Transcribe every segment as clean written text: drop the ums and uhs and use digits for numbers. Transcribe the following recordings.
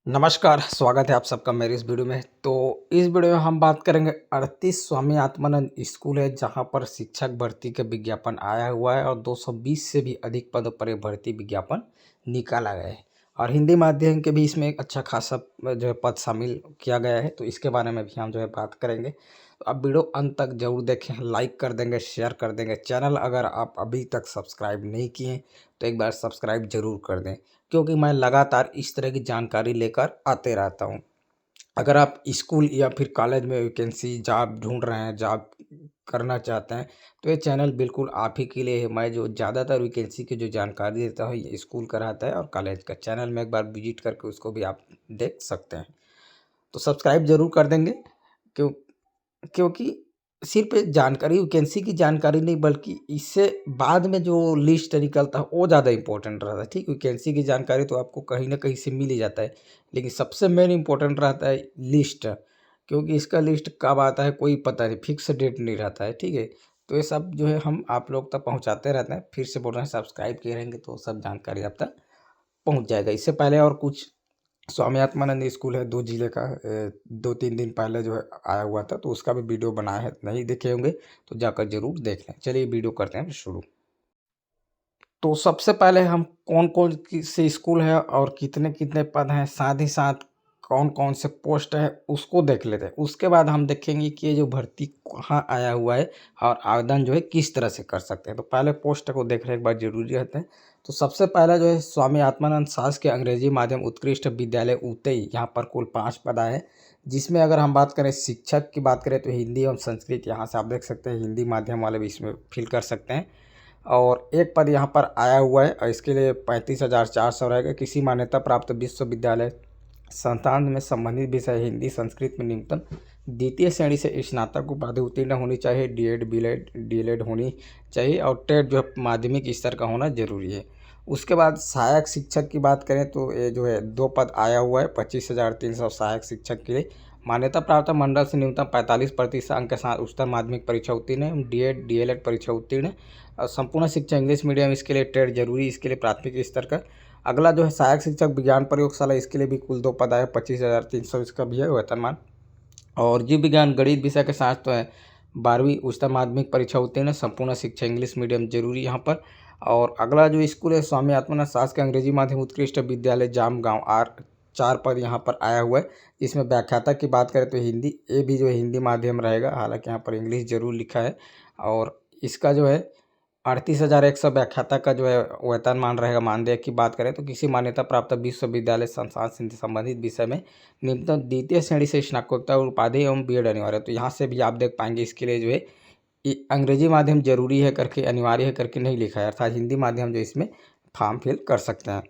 नमस्कार, स्वागत है आप सबका मेरी इस वीडियो में। तो इस वीडियो में हम बात करेंगे 38 स्वामी आत्मानंद स्कूल है जहां पर शिक्षक भर्ती का विज्ञापन आया हुआ है और 220 से भी अधिक पदों पर ये भर्ती विज्ञापन निकाला गया है और हिंदी माध्यम के भी इसमें एक अच्छा खासा जो है पद शामिल किया गया है। तो इसके बारे में भी हम जो है बात करेंगे। तो आप वीडियो अंत तक जरूर देखें, लाइक कर देंगे, शेयर कर देंगे। चैनल अगर आप अभी तक सब्सक्राइब नहीं किए तो एक बार सब्सक्राइब जरूर कर दें, क्योंकि मैं लगातार इस तरह की जानकारी लेकर आते रहता हूँ। अगर आप स्कूल या फिर कॉलेज में वैकेंसी जॉब ढूंढ रहे हैं, जॉब करना चाहते हैं, तो ये चैनल बिल्कुल आप ही के लिए है। मैं जो ज़्यादातर वैकेंसी की जो जानकारी देता हूँ ये स्कूल का रहता है और कॉलेज का। चैनल में एक बार विजिट करके उसको भी आप देख सकते हैं। तो सब्सक्राइब जरूर कर देंगे, क्यों क्योंकि सिर्फ एक जानकारी, वैकेंसी की जानकारी नहीं, बल्कि इससे बाद में जो लिस्ट निकलता है वो ज़्यादा इंपॉर्टेंट रहता है। ठीक, वैकेंसी की जानकारी तो आपको कहीं ना कहीं से मिल ही जाता है, लेकिन सबसे मेन इंपॉर्टेंट रहता है लिस्ट। क्योंकि इसका लिस्ट कब आता है कोई पता नहीं, फिक्स डेट नहीं रहता है। ठीक है, तो ये सब जो है हम आप लोग तक पहुंचाते रहते हैं। फिर से बोल रहे हैं, सब्सक्राइब किए रहेंगे तो सब जानकारी आप तक पहुंच जाएगा। इससे पहले और कुछ स्वामी आत्मानंद स्कूल है, 2 जिले का 2-3 दिन पहले जो है आया हुआ था, तो उसका भी वीडियो बनाया है। नहीं देखे होंगे तो जाकर जरूर देख लें। चलिए वीडियो करते हैं शुरू। तो सबसे पहले हम कौन कौन से स्कूल है और कितने कितने पद हैं, साथ ही साथ कौन कौन से पोस्ट है उसको देख लेते हैं। उसके बाद हम देखेंगे कि ये जो भर्ती कहाँ आया हुआ है और आवेदन जो है किस तरह से कर सकते हैं। तो पहले पोस्ट को देखना एक बार जरूरी रहता है। तो सबसे पहला जो है स्वामी आत्मानंद शासकीय अंग्रेजी माध्यम उत्कृष्ट विद्यालय उतई, यहाँ पर कुल 5 पद आए हैं। जिसमें अगर हम बात करें शिक्षक की बात करें तो हिंदी एवं संस्कृत, यहाँ से आप देख सकते हैं हिंदी माध्यम वाले भी इसमें फिल कर सकते हैं। और एक पद यहाँ पर आया हुआ है और इसके लिए 35,400 रहेगा। किसी मान्यता प्राप्त विश्वविद्यालय संस्थान में संबंधित विषय हिंदी संस्कृत में न्यूनतम द्वितीय श्रेणी से स्नातक उपाधि उत्तीर्ण होनी चाहिए। डीएड बीएड डीएलएड होनी चाहिए और टेट जो है माध्यमिक स्तर का होना जरूरी है। उसके बाद सहायक शिक्षक की बात करें तो ये जो है 2 पद आया हुआ है, 25,300 सहायक शिक्षक के लिए। मान्यता प्राप्त मंडल से न्यूनतम 45% अंक के साथ उच्चतर माध्यमिक परीक्षा उत्तीर्ण है, डीएड डीएलएड परीक्षा उत्तीर्ण है। और संपूर्ण शिक्षा इंग्लिश मीडियम, इसके लिए टेट जरूरी, इसके लिए प्राथमिक स्तर का। अगला जो है सहायक शिक्षक विज्ञान प्रयोगशाला, इसके लिए भी कुल 2 पद आए, 25,300 इसका भी है वेतनमान। और जीव विज्ञान गणित विषय के साथ तो है 12वीं उच्चतर माध्यमिक परीक्षा उत्तीर्ण है, संपूर्ण शिक्षा इंग्लिश मीडियम जरूरी यहाँ पर। और अगला जो स्कूल है स्वामी आत्मानंद शासकीय अंग्रेजी माध्यम उत्कृष्ट विद्यालय जाम गाँव आर, 4 पद यहाँ पर आया हुआ है। इसमें व्याख्याता की बात करें तो हिंदी, ये भी जो है हिंदी माध्यम रहेगा, हालांकि यहाँ पर इंग्लिश जरूर लिखा है। और इसका जो है 38,100 व्याख्याता का जो है वेतनमान रहेगा। मानदेय की बात करें तो किसी मान्यता प्राप्त विश्वविद्यालय संस्थान से संबंधित विषय में न्यूनतम द्वितीय श्रेणी से स्नातकोत्तर उपाधि एवं बीएड अनिवार्य है। तो यहाँ से भी आप देख पाएंगे इसके लिए जो है अंग्रेजी माध्यम जरूरी है करके, अनिवार्य है करके नहीं लिखा है, अर्थात हिंदी माध्यम जो इसमें फॉर्म फिल कर सकते हैं।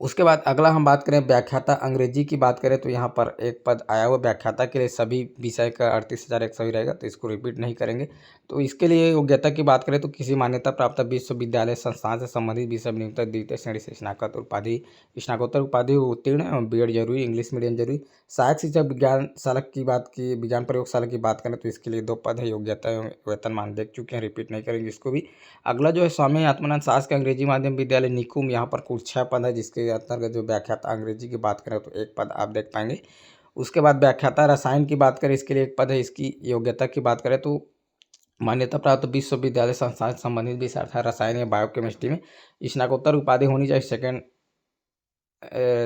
उसके बाद अगला हम बात करें व्याख्याता अंग्रेजी की बात करें तो यहाँ पर एक पद आया हुआ व्याख्याता के लिए, सभी विषय का 38,100 ही रहेगा, तो इसको रिपीट नहीं करेंगे। तो इसके लिए योग्यता की बात करें तो किसी मान्यता प्राप्त विश्वविद्यालय संस्थान से संबंधित विषय में न्यूनतम द्वितीय श्रेणी से स्नातकोत्तर उपाधि उत्तीर्ण एवं बीएड जरूरी, इंग्लिश मीडियम जरूरी। सहायक शिक्षक विज्ञान प्रयोगशाला की बात करें तो इसके लिए 2 पद है, योग्यता एवं वेतनमान देख चुके हैं, रिपीट नहीं करेंगे इसको भी। अगला जो है स्वामी आत्मानंद शासकीय अंग्रेजी माध्यम विद्यालय निकुंज, यहाँ पर कुल 6 पद है, जिसके अंतर्गत जो व्याख्याता अंग्रेजी की बात करें तो 1 पद आप देख पाएंगे। उसके बाद व्याख्याता रसायन की बात करें, इसके लिए 1 पद है। इसकी योग्यता की बात करें तो मान्यता प्राप्त विश्वविद्यालय संस्थान से संबंधित विषय अर्थात रसायन या बायोकेमिस्ट्री में स्नातकोत्तर उपाधि होनी चाहिए सेकेंड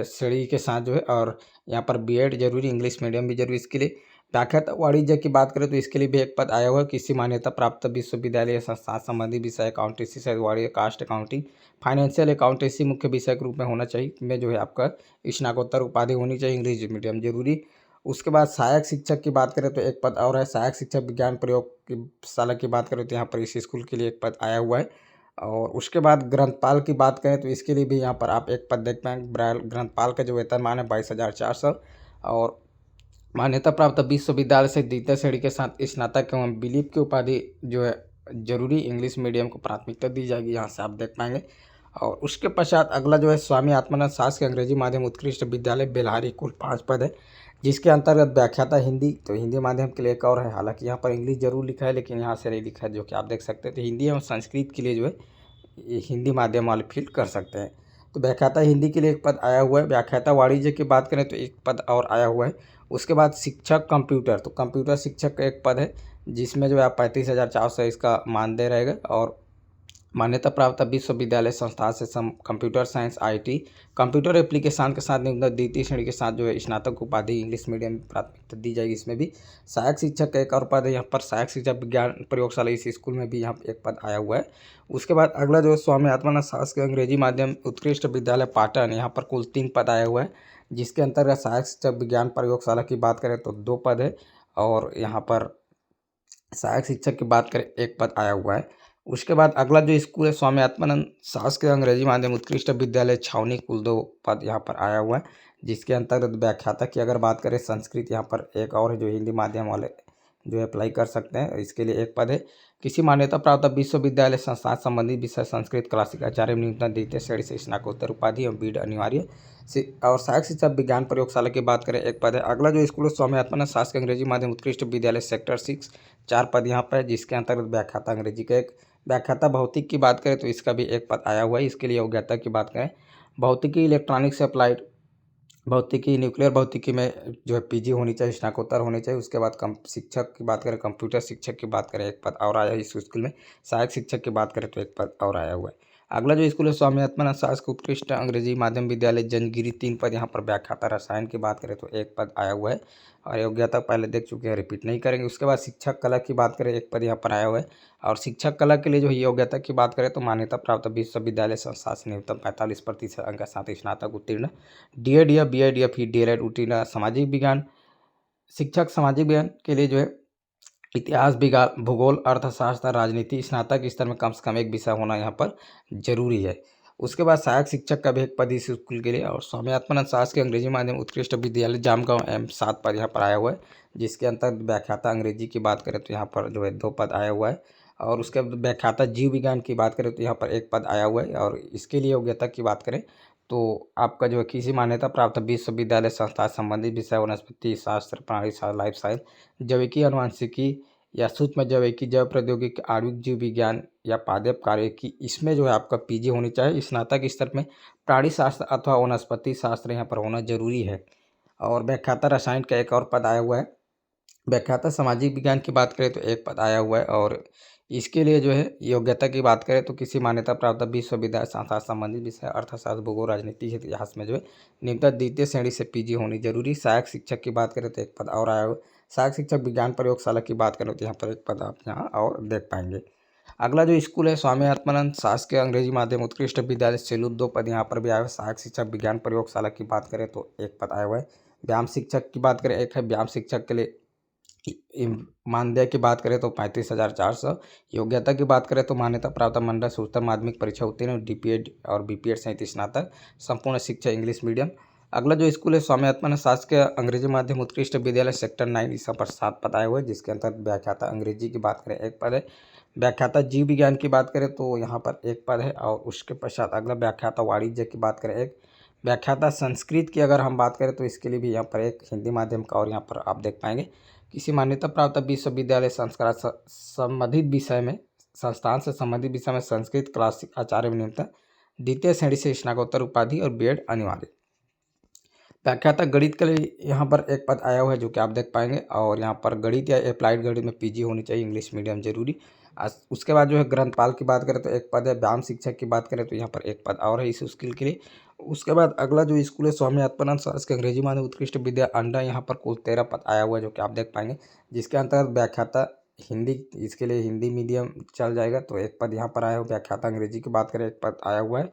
श्रेणी के साथ जो है। और यहाँ पर बीएड जरूरी, इंग्लिश मीडियम भी जरूरी। इसके लिए व्याख्याता वाणिज्य की बात करें तो इसके लिए भी 1 पद आया हुआ है। किसी मान्यता प्राप्त विश्वविद्यालय या संस्थान संबंधी विषय अकाउंटेंसी से वाणिज्य, कास्ट अकाउंटिंग, फाइनेंशियल अकाउंटेंसी मुख्य विषय के रूप में होना चाहिए, में जो है आपका स्नातकोत्तर उपाधि होनी चाहिए, इंग्लिश मीडियम जरूरी। उसके बाद सहायक शिक्षक की बात करें तो 1 पद और है। सहायक शिक्षक विज्ञान प्रयोगशाला की बात करें तो यहाँ पर इस स्कूल के लिए 1 पद आया हुआ है। और उसके बाद ग्रंथपाल की बात करें तो इसके लिए भी यहाँ पर आप 1 पद देख पाएंगे। ग्रंथपाल का जो वेतनमान है 22,400। और मान्यता प्राप्त विश्वविद्यालय से द्वितीय श्रेणी के साथ स्नातक एवं विलिप की उपाधि जो है जरूरी, इंग्लिश मीडियम को प्राथमिकता दी जाएगी, यहाँ से आप देख पाएंगे। और उसके पश्चात अगला जो है स्वामी आत्मानंद शासकीय अंग्रेजी माध्यम उत्कृष्ट विद्यालय बेल्हारी, कुल 5 पद है, जिसके अंतर्गत व्याख्याता हिंदी, तो हिंदी माध्यम के लिए एक और है, हालांकि यहाँ पर इंग्लिश जरूर लिखा है लेकिन यहाँ से नहीं लिखा है, जो कि आप देख सकते हैं। तो हिंदी एवं संस्कृत के लिए जो है ये हिंदी माध्यम वाले फिल कर सकते हैं। तो व्याख्याता हिंदी के लिए एक पद आया हुआ है। व्याख्याता वाणिज्य की बात करें तो एक पद और आया हुआ है। उसके बाद शिक्षक कंप्यूटर, तो कंप्यूटर शिक्षक का एक पद है जिसमें जो है 35,400 इसका मानदेय रहेगा। और मान्यता प्राप्त विश्वविद्यालय संस्थान से computer science IT computer application के साथ निम्नलिखित द्वितीय श्रेणी के साथ जो है स्नातक उपाधि इंग्लिश मीडियम में प्राथमिकता दी जाएगी। इसमें भी सहायक शिक्षक का एक और पद है यहाँ पर, सहायक शिक्षक विज्ञान प्रयोगशाला इस स्कूल में भी यहाँ पर एक पद आया हुआ है। उसके बाद अगला जो है स्वामी आत्मानंद शासकीय अंग्रेजी माध्यम उत्कृष्ट विद्यालय पाटन, यहाँ पर कुल 3 पद आया हुआ है, जिसके अंतर्गत सहायक शिक्षक विज्ञान प्रयोगशाला की बात करें तो 2 पद है, और यहाँ पर सहायक शिक्षक की बात करें 1 पद आया हुआ है। उसके बाद अगला जो स्कूल है स्वामी आत्मानंद शासकीय अंग्रेजी माध्यम उत्कृष्ट विद्यालय छावनी, कुल 2 पद यहाँ पर आया हुआ है, जिसके अंतर्गत व्याख्याता की अगर बात करें संस्कृत यहाँ पर एक और है जो हिंदी माध्यम वाले जो है अप्लाई कर सकते हैं, इसके लिए 1 पद है। किसी मान्यता प्राप्त विश्वविद्यालय संस्थान संबंधित विषय संस्कृत क्लासिक आचार्य न्यूनतम द्वितीय श्रेणी से स्नातकोत्तर उपाधि और बीएड अनिवार्य और सहायक शिक्षक विज्ञान प्रयोगशाला की बात करें 1 पद है। अगला जो स्कूल है स्वामी आत्मानंद शासकीय अंग्रेजी माध्यम उत्कृष्ट विद्यालय सेक्टर 6, 4 पद यहाँ पर है, जिसके अंतर्गत व्याख्याता अंग्रेजी का एक, व्याख्याता भौतिक की बात करें तो इसका भी 1 पद आया हुआ है। इसके लिए योग्यता की बात करें भौतिकी इलेक्ट्रॉनिक्स से अप्लाइड भौतिकी न्यूक्लियर भौतिकी में जो है पीजी होनी चाहिए, स्नातकोत्तर होनी चाहिए। उसके बाद शिक्षक की बात करें कंप्यूटर शिक्षक की बात करें 1 पद और आया है इस स्कूल में। सहायक शिक्षक की बात करें तो 1 पद और आया हुआ है। अगला जो स्कूल है स्वामी आत्मानंद शासकीय उत्कृष्ट अंग्रेजी माध्यम विद्यालय जंजगिरी, 3 पद यहाँ पर। व्याख्याता रसायन की बात करें तो 1 पद आया हुआ है, और योग्यता पहले देख चुके हैं, रिपीट नहीं करेंगे। उसके बाद शिक्षक कला की बात करें 1 पद यहाँ पर आया हुआ है, और शिक्षक कला के लिए जो योग्यता की बात करें तो मान्यता प्राप्त विश्वविद्यालय संस्थान से न्यूनतम 45% अंक के साथ स्नातक उत्तीर्ण, डीएड या बीएड या फिर डीएलएड उत्तीर्ण। सामाजिक विज्ञान शिक्षक सामाजिक विज्ञान के लिए जो है इतिहास, भूगोल, अर्थशास्त्र, राजनीति स्नातक स्तर में कम से कम 1 विषय होना यहाँ पर जरूरी है। उसके बाद सहायक शिक्षक का भी 1 पद इस स्कूल के लिए, और स्वामी आत्मानंद शासकीय अंग्रेजी माध्यम उत्कृष्ट विद्यालय जामगांव एम 7 पद यहाँ पर आया हुआ है, जिसके अंतर्गत व्याख्याता अंग्रेजी की बात करें तो यहाँ पर जो है 2 पद आया हुआ है। और उसके बाद व्याख्याता जीव विज्ञान की बात करें तो यहाँ पर 1 पद आया हुआ है। और इसके लिए योग्यता की बात करें तो आपका जो है किसी मान्यता प्राप्त विश्वविद्यालय संस्था संबंधित विषय वनस्पति शास्त्र, प्राणी शास्त्र, लाइफ साइंस, जैविकी, आनुवंशिकी या सूक्ष्म जैविकी, जैव प्रौद्योगिकी, आणविक जीव विज्ञान या पादप कार्यकी, इसमें जो है आपका पीजी होनी चाहिए। स्नातक स्तर में प्राणी शास्त्र अथवा वनस्पति शास्त्र यहाँ पर होना जरूरी है। और व्याख्याता रसायन का 1 और पद आया हुआ है। व्याख्याता सामाजिक विज्ञान की बात करें तो 1 पद आया हुआ है, और इसके लिए जो है योग्यता की बात करें तो किसी मान्यता प्राप्त विश्वविद्यालय संस्था संबंधित विषय अर्थशास्त्र, भूगोल, राजनीति, इतिहास में जो है न्यूनतम द्वितीय श्रेणी से पीजी होनी जरूरी। सहायक शिक्षक की बात करें तो 1 पद और आया हुआ है। सहायक शिक्षक विज्ञान प्रयोगशाला की बात करें तो यहाँ पर 1 पद आप यहाँ और देख पाएंगे। अगला जो स्कूल है स्वामी आत्मानंद शासकीय अंग्रेजी माध्यम उत्कृष्ट विद्यालय सेलूर, 2 पद यहाँ पर भी आया हुआ है। सहायक शिक्षक विज्ञान प्रयोगशाला की बात करें तो 1 पद आया हुआ है। व्यायाम शिक्षक की बात करें 1 है। व्यायाम शिक्षक के लिए मानदेय की बात करें तो 35,400। योग्यता की बात करें तो मान्यता प्राप्त मंडल से उच्चतम माध्यमिक परीक्षा उत्तीर्ण, डीपीएड और बीपीएड सहित स्नातक, संपूर्ण शिक्षा इंग्लिश मीडियम। अगला जो स्कूल है स्वामी आत्मानंद शासकीय अंग्रेजी माध्यम उत्कृष्ट विद्यालय सेक्टर 9, इस पर 7 पद आए हुए हैं, जिसके अंतर्गत व्याख्याता अंग्रेजी की बात करें 1 पद है। व्याख्याता जीव विज्ञान की बात करें तो यहाँ पर 1 पद है, और उसके पश्चात अगला व्याख्याता वाणिज्य की बात करें 1। व्याख्याता संस्कृत की अगर हम बात करें तो इसके लिए भी यहाँ पर 1 हिंदी माध्यम का, और यहाँ पर आप देख पाएंगे किसी मान्यता प्राप्त विश्वविद्यालय संस्कार संबंधित विषय में संस्थान से संबंधित विषय में संस्कृत क्लासिक आचार्य न्यूनतम द्वितीय श्रेणी से स्नातकोत्तर उपाधि और बीएड अनिवार्य। व्याख्याता गणित के लिए यहाँ पर 1 पद आया हुआ है, जो कि आप देख पाएंगे, और यहाँ पर गणित या अप्लाइड गणित में पीजी होनी चाहिए, इंग्लिश मीडियम जरूरी। उसके बाद जो है ग्रंथपाल की बात करें तो 1 पद है। व्यायाम शिक्षक की बात करें तो यहाँ पर 1 पद और है इस स्किल के लिए। उसके बाद अगला जो स्कूल है स्वामी आत्मानंद शासकीय अंग्रेजी माध्यम उत्कृष्ट विद्या अंडा, यहाँ पर कुल 13 पद आया हुआ है, जो कि आप देख पाएंगे, जिसके अंतर्गत व्याख्याता हिंदी, इसके लिए हिंदी मीडियम चल जाएगा तो 1 पद यहाँ पर आया हुआ। व्याख्याता अंग्रेजी की बात करें 1 पद आया हुआ है,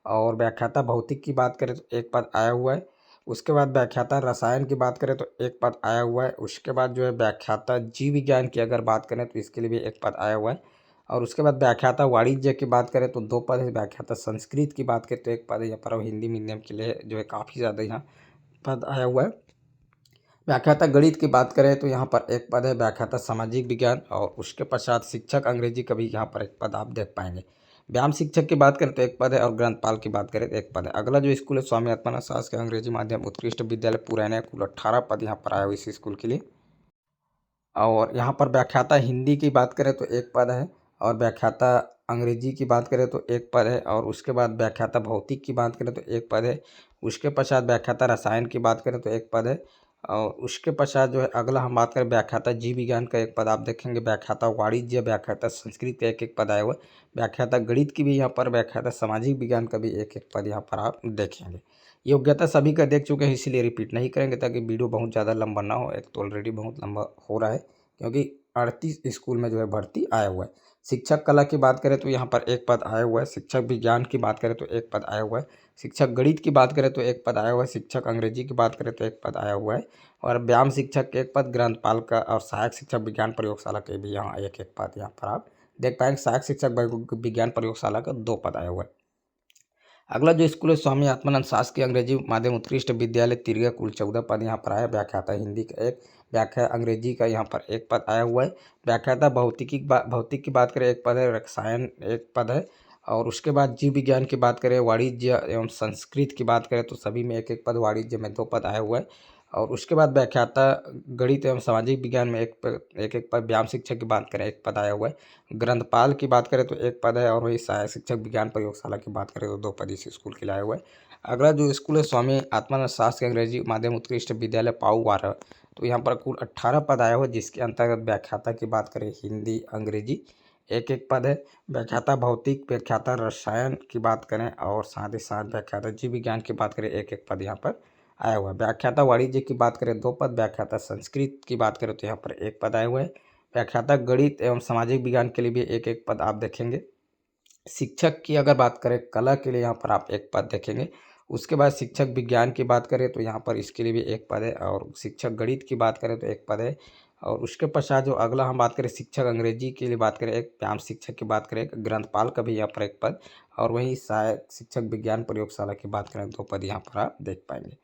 और व्याख्याता भौतिक की बात करें तो 1 पद आया हुआ है। उसके बाद व्याख्याता रसायन की बात करें तो 1 पद आया हुआ है। उसके बाद जो है व्याख्याता जीव विज्ञान की अगर बात करें तो इसके लिए भी 1 पद आया हुआ है, और उसके बाद व्याख्याता वाणिज्य की बात करें तो 2 पद है। व्याख्याता संस्कृत की बात करें तो 1 पद है यहाँ पर, और हिंदी मीडियम के लिए जो है काफ़ी ज़्यादा यहाँ पद आया हुआ है। व्याख्याता गणित की बात करें तो यहाँ पर 1 पद है। व्याख्याता सामाजिक विज्ञान, और उसके पश्चात शिक्षक अंग्रेजी का भी यहाँ पर 1 पद आप देख पाएंगे। व्यायाम शिक्षक की बात करें तो 1 पद है, और ग्रंथपाल की बात करें तो 1 पद है। अगला जो स्कूल है स्वामी आत्मानंद शासकीय अंग्रेजी माध्यम उत्कृष्ट विद्यालय पुरैना, कुल 18 पद यहाँ पर आया हुआ इस स्कूल के लिए। और यहाँ पर व्याख्याता हिंदी की बात करें तो 1 पद है, और व्याख्याता अंग्रेजी की बात करें तो एक पद है, और उसके बाद व्याख्याता भौतिक की बात करें तो एक पद है। उसके पश्चात व्याख्याता रसायन की बात करें तो एक पद है, और उसके पश्चात जो है अगला हम बात करें व्याख्याता जीव विज्ञान का एक पद आप देखेंगे, व्याख्याता वाणिज्य, व्याख्याता संस्कृत का एक एक पद आया हुआ है, व्याख्याता गणित की भी यहाँ पर, व्याख्याता सामाजिक विज्ञान का भी एक एक पद यहाँ पर आप देखेंगे। योग्यता सभी का देख चुके हैं, इसीलिए रिपीट नहीं करेंगे ताकि वीडियो बहुत ज़्यादा लंबा ना हो। एक तो ऑलरेडी बहुत लंबा हो रहा है क्योंकि 38 स्कूल में जो है भर्ती आया हुआ है। शिक्षक कला की बात करें तो यहाँ पर एक पद आया हुआ है, शिक्षक विज्ञान की बात करें तो एक पद आया हुआ है, शिक्षक गणित की बात करें तो एक पद आया हुआ है, शिक्षक अंग्रेजी की बात करें तो एक पद आया हुआ है, और व्यायाम शिक्षक के एक पद, ग्रंथपाल का और सहायक शिक्षक विज्ञान प्रयोगशाला के भी यहाँ एक एक पद यहाँ पर आप देख पाएंगे। सहायक शिक्षक विज्ञान प्रयोगशाला का 2 पद आया हुआ है। अगला जो स्कूल है स्वामी आत्मानंद शासकीय अंग्रेजी माध्यम उत्कृष्ट विद्यालय तिरगा, कुल 14 पद यहाँ पर आया। व्याख्याता हिंदी का एक, व्याख्या अंग्रेजी का यहाँ पर एक पद आया हुआ है। व्याख्याता भौतिक की बात करें एक पद है, रसायन एक पद है, और उसके बाद जीव विज्ञान की बात करें, वाणिज्य एवं संस्कृत की बात करें तो सभी में एक एक पद, वाणिज्य में 2 पद आया हुआ है। और उसके बाद व्याख्याता गणित एवं सामाजिक विज्ञान में एक एक पद, व्यायाम शिक्षक की बात करें एक पद आया हुआ है, ग्रंथपाल की बात करें तो एक पद है, और वही सहायक शिक्षक विज्ञान प्रयोगशाला की बात करें तो 2 पद इस स्कूल के लिए आया हुआ है। अगला जो स्कूल है स्वामी आत्मानंद शासकीय अंग्रेजी माध्यम उत्कृष्ट विद्यालय पाऊ वारा, तो यहाँ पर कुल 18 पद आया हुआ है, जिसके अंतर्गत व्याख्याता की बात करें हिंदी अंग्रेजी एक एक पद है, व्याख्याता भौतिक, व्याख्याता रसायन की बात करें और साथ ही साथ व्याख्याता जीव विज्ञान की बात करें एक एक पद यहाँ पर आया हुआ है। व्याख्याता वाणिज्य की बात करें 2 पद, व्याख्याता संस्कृत की बात करें तो यहाँ पर एक पद आया हुआ है, व्याख्याता गणित एवं सामाजिक विज्ञान के लिए भी एक एक पद आप देखेंगे। शिक्षक की अगर बात करें कला के लिए यहाँ पर आप एक पद देखेंगे। उसके बाद शिक्षक विज्ञान की बात करें तो यहाँ पर इसके लिए भी एक पद है, और शिक्षक गणित की बात करें तो एक पद है, और उसके पश्चात जो अगला हम बात करें शिक्षक अंग्रेजी के लिए बात करें एक, व्यायाम शिक्षक की बात करें एक, ग्रंथपाल का भी यहाँ पर एक पद, और वहीं सहायक शिक्षक विज्ञान प्रयोगशाला की बात करें 2 पद यहाँ पर आप देख पाएंगे।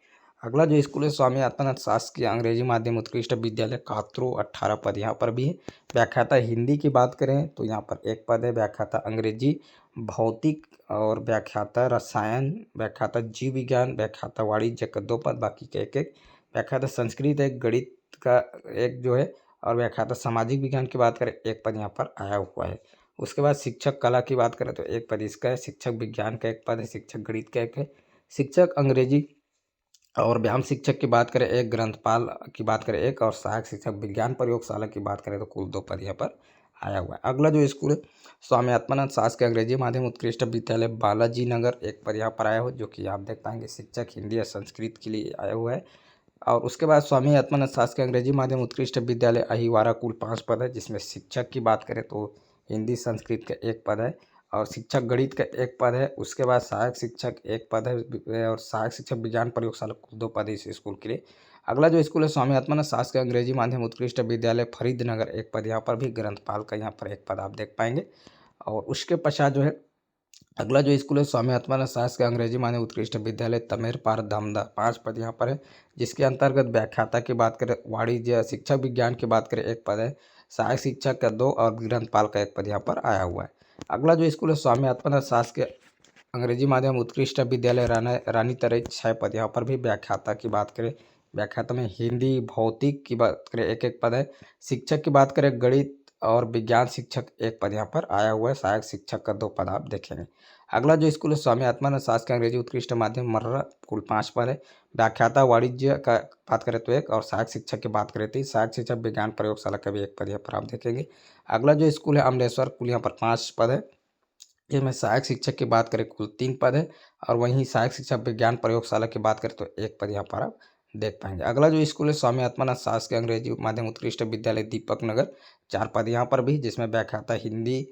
अगला जो स्कूल है स्वामी आत्मानंद शासकीय अंग्रेजी माध्यम उत्कृष्ट विद्यालय कातरो, 18 पद यहाँ पर भी है। व्याख्याता हिंदी की बात करें तो यहाँ पर एक पद है, व्याख्याता अंग्रेजी भौतिक और व्याख्याता रसायन, व्याख्याता जीव विज्ञान, व्याख्याता वाणिज्य का 2 पद, बाकी के एक एक, व्याख्याता संस्कृत एक, गणित का एक जो है, और व्याख्याता सामाजिक विज्ञान की बात करें एक पद यहाँ पर आया हुआ है। उसके बाद शिक्षक कला की बात करें तो एक पद इसका है, शिक्षक विज्ञान का एक पद है, शिक्षक गणित का एक है, शिक्षक अंग्रेजी और व्यायाम शिक्षक की बात करें एक, ग्रंथपाल की बात करें एक, और सहायक शिक्षक विज्ञान प्रयोगशाला की बात करें तो कुल 2 पद यहाँ पर आया हुआ है। अगला जो स्कूल है स्वामी आत्मानंद शासकीय अंग्रेजी माध्यम उत्कृष्ट विद्यालय बालाजी नगर, एक पद यहाँ पर आया हुआ, जो कि आप देख पाएंगे शिक्षक हिंदी या संस्कृत के लिए आया हुआ है। और उसके बाद स्वामी आत्मानंद शासकीय अंग्रेजी माध्यम उत्कृष्ट विद्यालय अहिवारा, कुल 5 पद है, जिसमें शिक्षक की बात करें तो हिंदी संस्कृत का एक पद है, और शिक्षक गणित का एक पद है। उसके बाद सहायक शिक्षक एक पद है, और सहायक शिक्षक विज्ञान प्रयोगशाला कुल 2 पद है इस स्कूल के लिए। अगला जो स्कूल है स्वामी आत्मानंद शासकीय अंग्रेजी माध्यम उत्कृष्ट विद्यालय फरीदनगर, एक पद यहाँ पर भी, ग्रंथपाल का यहाँ पर एक पद आप देख पाएंगे। और उसके पश्चात जो है अगला जो स्कूल है स्वामी आत्मानंद शासकीय अंग्रेजी माध्यम उत्कृष्ट विद्यालय तमेरपार धामदा, 5 पद यहाँ पर है, जिसके अंतर्गत व्याख्याता की बात करें वाणिज्य शिक्षक विज्ञान की बात करें एक पद है, सहायक शिक्षक का 2 और ग्रंथपाल का एक पद यहाँ पर आया हुआ है। अगला जो स्कूल है स्वामी आत्मानंद शासकीय अंग्रेजी माध्यम उत्कृष्ट विद्यालय रानी तरई, 6 पद यहाँ पर भी। व्याख्याता की बात करें, व्याख्याता में हिंदी भौतिक की बात करें एक एक पद है, शिक्षक की बात करें गणित और विज्ञान शिक्षक एक पद यहाँ पर आया हुआ है, सहायक शिक्षक का 2 पद आप देखेंगे। अगला जो स्कूल है स्वामी आत्मानंद शासकीय अंग्रेजी उत्कृष्ट माध्यम मर्रा, कुल 5 पद है। व्याख्याता वाणिज्य का बात करें तो एक, और सहायक शिक्षक की बात करें तो सहायक शिक्षक विज्ञान प्रयोगशाला का भी एक पद यहाँ पर आप देखेंगे। अगला जो स्कूल है अमलेश्वर, कुल यहाँ पर 5 पद है, जिसमें सहायक शिक्षक की बात करें कुल 3 पद है, और वहीं सहायक शिक्षक विज्ञान प्रयोगशाला की बात करें तो एक पद यहाँ पर आप देख पाएंगे। अगला जो स्कूल है स्वामी आत्मानंद शासकीय अंग्रेजी माध्यम उत्कृष्ट विद्यालय दीपक नगर, 4 पद यहाँ पर भी, जिसमें व्याख्याता हिंदी,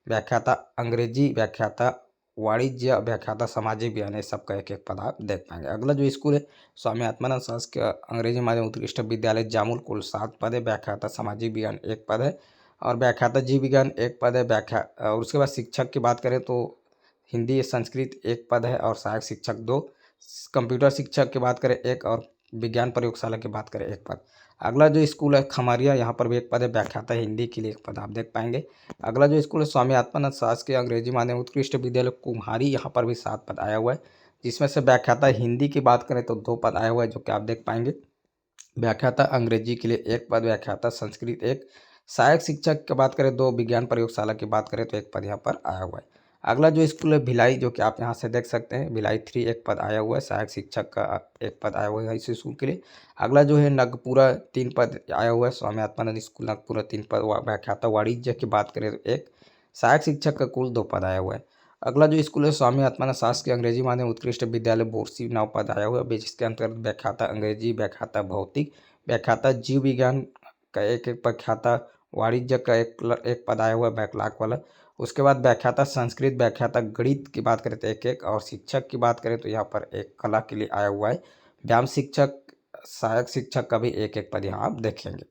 व्याख्याता अंग्रेजी, व्याख्याता वाणिज्य, व्याख्याता सामाजिक विज्ञान, ये सबका एक एक पद आप देख पाएंगे। अगला जो स्कूल है स्वामी आत्मानंद शासकीय अंग्रेजी माध्यम उत्कृष्ट विद्यालय जामुल, कुल 7 पद है, व्याख्याता सामाजिक विज्ञान एक पद है, और व्याख्याता जीव विज्ञान एक पद है। और उसके बाद शिक्षक की बात करें तो हिंदी संस्कृत एक पद है, और सहायक शिक्षक 2, कंप्यूटर शिक्षक की बात करें एक, और विज्ञान प्रयोगशाला की बात करें एक पद। अगला जो स्कूल है खमारिया, यहाँ पर भी एक पद है, व्याख्याता हिंदी के लिए एक पद आप देख पाएंगे। अगला जो स्कूल है स्वामी आत्मानंद शासकीय अंग्रेजी माध्यम उत्कृष्ट विद्यालय कुम्हारी, यहाँ पर भी 7 पद आया हुआ है, जिसमें से व्याख्याता हिंदी की बात करें तो 2 पद आया हुआ है, जो कि आप देख पाएंगे। व्याख्याता अंग्रेजी के लिए एक पद, व्याख्याता संस्कृत एक, सहायक शिक्षक की बात करें, 2 विज्ञान प्रयोगशाला की बात करें तो एक पद यहाँ पर आया हुआ है। अगला जो स्कूल है भिलाई, जो कि आप यहाँ से देख सकते हैं, भिलाई 3 एक पद आया हुआ है, सहायक शिक्षक का एक पद आया हुआ है इस स्कूल के लिए। अगला जो है नगपुरा 3 पद आया हुआ है, स्वामी आत्मानंद स्कूल नगपुरा 3 पद। व्याख्याता वाणिज्य की बात करें तो एक, सहायक शिक्षक का कुल 2 पद आया हुआ है। अगला जो स्कूल है स्वामी आत्मानंद शासकीय अंग्रेजी माध्यम उत्कृष्ट विद्यालय बोरसी 9 पद आया हुआ है, जिसके अंतर्गत व्याख्याता अंग्रेजी, व्याख्याता भौतिक, व्याख्याता जीव विज्ञान का एक व्याख्याता वाणिज्य का एक पद आया हुआ है बैकलॉग वाला। उसके बाद व्याख्याता संस्कृत, व्याख्याता गणित की बात करें तो एक एक, और शिक्षक की बात करें तो यहाँ पर एक कला के लिए आया हुआ है। व्यायाम शिक्षक, सहायक शिक्षक का भी एक एक पद यहाँ आप देखेंगे।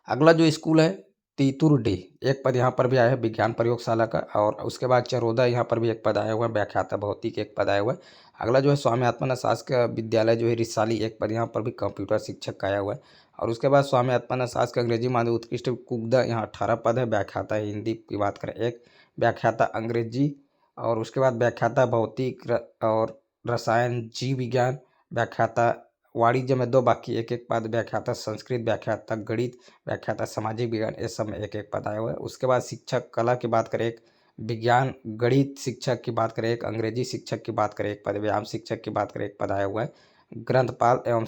अगला जो स्कूल है तीतुर डी, एक पद यहाँ पर भी आया है विज्ञान प्रयोगशाला का। और उसके बाद चरोदा, यहाँ पर भी एक पद आया हुआ है, व्याख्याता भौतिक एक पद आया हुआ है। अगला जो है स्वामी आत्मानंद शासकीय विद्यालय जो है रिसाली, एक पद यहाँ पर भी कंप्यूटर शिक्षक का आया हुआ है। और उसके बाद स्वामी आत्मानंद शासकीय अंग्रेजी माध्यम उत्कृष्ट कुगदा, यहाँ 18 पद है। व्याख्याता हिंदी की बात करें एक, व्याख्याता अंग्रेजी, और उसके बाद व्याख्याता भौतिक और रसायन जीव विज्ञान, व्याख्याता वाणिज्य में 2, बाकी एक एक पद। व्याख्याता संस्कृत, व्याख्याता गणित, व्याख्याता सामाजिक विज्ञान, इस सब में एक एक पद आया हुआ है। उसके बाद शिक्षक कला की बात करें एक, विज्ञान गणित शिक्षक की बात करें एक, अंग्रेजी शिक्षक की बात करें एक पद, व्यायाम शिक्षक की बात करें एक पद आया हुआ है, ग्रंथपाल एवं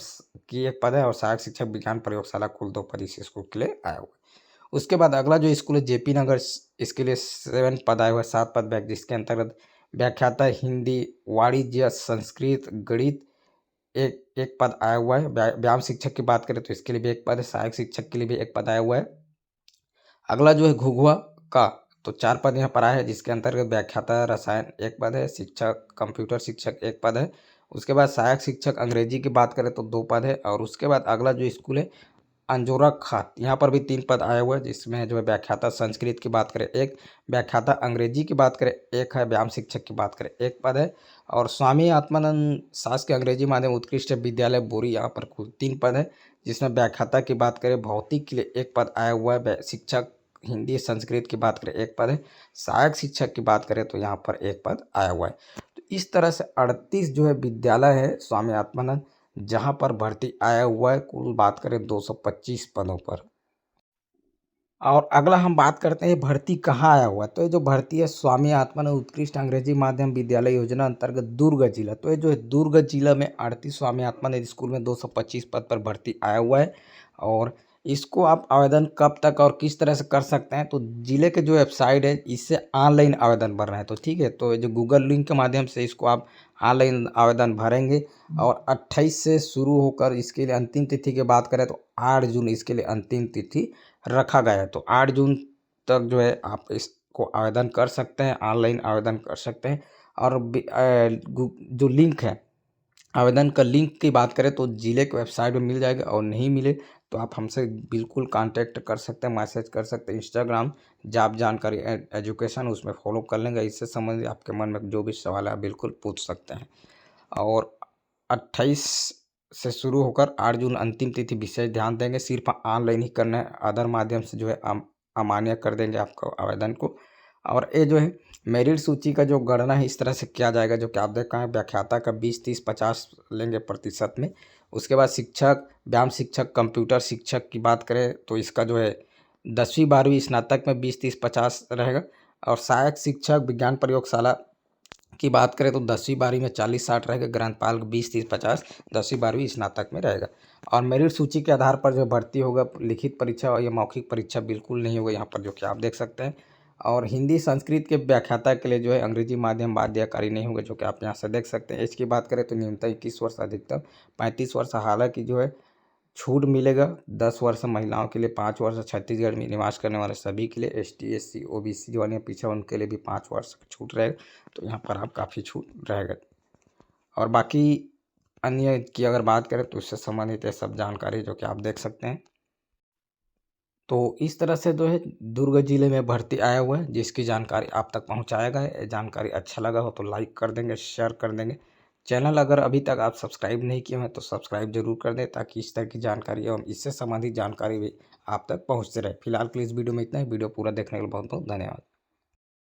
की एक पद है, और सहायक शिक्षक विज्ञान प्रयोगशाला कुल 2 पद इस स्कूल के लिए आया हुआ है। उसके बाद अगला जो स्कूल है जेपी नगर, इसके लिए 7 पद आए हुए हैं, 7 पद बैग, जिसके अंतर्गत व्याख्याता हिंदी, वाणिज्य, संस्कृत, गणित एक एक पद आया हुआ है। व्यायाम शिक्षक की बात करें तो इसके लिए भी एक पद है, सहायक शिक्षक के लिए भी एक पद आया हुआ है। अगला जो है घुघुआ का, तो 4 पद यहाँ पर आया है, जिसके अंतर्गत व्याख्याता रसायन एक पद है, शिक्षक कंप्यूटर शिक्षक एक पद है। उसके बाद सहायक शिक्षक अंग्रेजी की बात करें तो 2 पद है। और उसके बाद अगला जो स्कूल है अंजोरा खात, यहाँ पर भी 3 पद आया हुआ है, जिसमें जो है व्याख्याता संस्कृत की बात करें एक, व्याख्याता अंग्रेजी की बात करें एक है, व्यायाम शिक्षक की बात करें एक पद है। और स्वामी आत्मानंद शासकीय अंग्रेजी माध्यम उत्कृष्ट विद्यालय बोरी, यहाँ पर कुल 3 पद है, जिसमें व्याख्याता की बात करें भौतिक के लिए एक पद आया हुआ है, शिक्षक हिंदी संस्कृत की बात करें एक पद है, सहायक शिक्षक की बात करें तो यहाँ पर एक पद आया हुआ है। तो इस तरह से 38 जो है विद्यालय है स्वामी आत्मानंद, जहाँ पर भर्ती आया हुआ है, कुल बात करें 225 पदों पर। और अगला हम बात करते हैं भर्ती कहाँ आया हुआ है, तो ये जो भर्ती है स्वामी आत्मानंद उत्कृष्ट अंग्रेजी माध्यम विद्यालय योजना अंतर्गत दुर्ग जिला, तो ये जो है दुर्ग जिला में 38 स्वामी आत्मानंद स्कूल में 225 पद पर भर्ती आया हुआ है। और इसको आप आवेदन कब तक और किस तरह से कर सकते हैं, तो जिले के जो वेबसाइट है इससे ऑनलाइन आवेदन भर रहे हैं, तो ठीक है, तो जो गूगल लिंक के माध्यम से इसको आप ऑनलाइन आवेदन भरेंगे। और 28 से शुरू होकर इसके लिए अंतिम तिथि की बात करें तो 8 जून इसके लिए अंतिम तिथि रखा गया है। तो 8 जून तक जो है आप इसको आवेदन कर सकते हैं, ऑनलाइन आवेदन कर सकते हैं। और जो लिंक है, आवेदन का लिंक की बात करें तो जिले के वेबसाइट में मिल जाएगा, और नहीं मिले तो आप हमसे बिल्कुल कांटेक्ट कर सकते हैं, मैसेज कर सकते हैं। इंस्टाग्राम जॉब जानकारी एजुकेशन, उसमें फॉलो कर लेंगे। इससे संबंधित आपके मन में जो भी सवाल है आप बिल्कुल पूछ सकते हैं। और 28 से शुरू होकर 8 जून अंतिम तिथि, विशेष ध्यान देंगे, सिर्फ ऑनलाइन ही करना है, अदर माध्यम से जो है अमान्य कर देंगे आपको आवेदन को। और ये जो है मेरिट सूची का जो गणना है इस तरह से किया जाएगा, जो कि आप देख रहे हैं, व्याख्याता का 20, 30, 50 लेंगे प्रतिशत में। उसके बाद शिक्षक, व्यायाम शिक्षक, कंप्यूटर शिक्षक की बात करें तो इसका जो है 10वीं 12वीं स्नातक में 20, 30, 50 रहेगा। और सहायक शिक्षक विज्ञान प्रयोगशाला की बात करें तो 10वीं 12वीं में 40, 60 रहेगा, ग्रंथपाल 20, 30, 50 10वीं 12वीं स्नातक में रहेगा। और मेरिट सूची के आधार पर जो भर्ती होगा, लिखित परीक्षा और या मौखिक परीक्षा बिल्कुल नहीं होगा यहाँ पर, जो कि आप देख सकते हैं। और हिंदी संस्कृत के व्याख्याता के लिए जो है अंग्रेजी माध्यम बाध्यकारी नहीं होगा, जो कि आप यहाँ से देख सकते हैं। एज की बात करें तो न्यूनतम 21 वर्ष, अधिकतम 35 वर्ष। हालांकि जो है छूट मिलेगा 10 वर्ष महिलाओं के लिए, 5 वर्ष छत्तीसगढ़ में निवास करने वाले सभी के लिए, ST SC OBC जो है पीछे उनके लिए भी 5 वर्ष छूट रहेगा। तो यहाँ पर आप काफ़ी छूट रहेगा। और बाकी अन्य की अगर बात करें तो इससे संबंधित है सब जानकारी, जो कि आप देख सकते हैं। तो इस तरह से जो है दुर्ग जिले में भर्ती आया हुआ है, जिसकी जानकारी आप तक पहुँचाया गया है। जानकारी अच्छा लगा हो तो लाइक कर देंगे, शेयर कर देंगे। चैनल अगर अभी तक आप सब्सक्राइब नहीं किए हैं तो सब्सक्राइब जरूर कर दें, ताकि इस तरह की जानकारी एवं इससे संबंधित जानकारी भी आप तक पहुँचते रहे। फिलहाल के लिए इस वीडियो में इतना ही। वीडियो पूरा देखने के लिए बहुत बहुत धन्यवाद।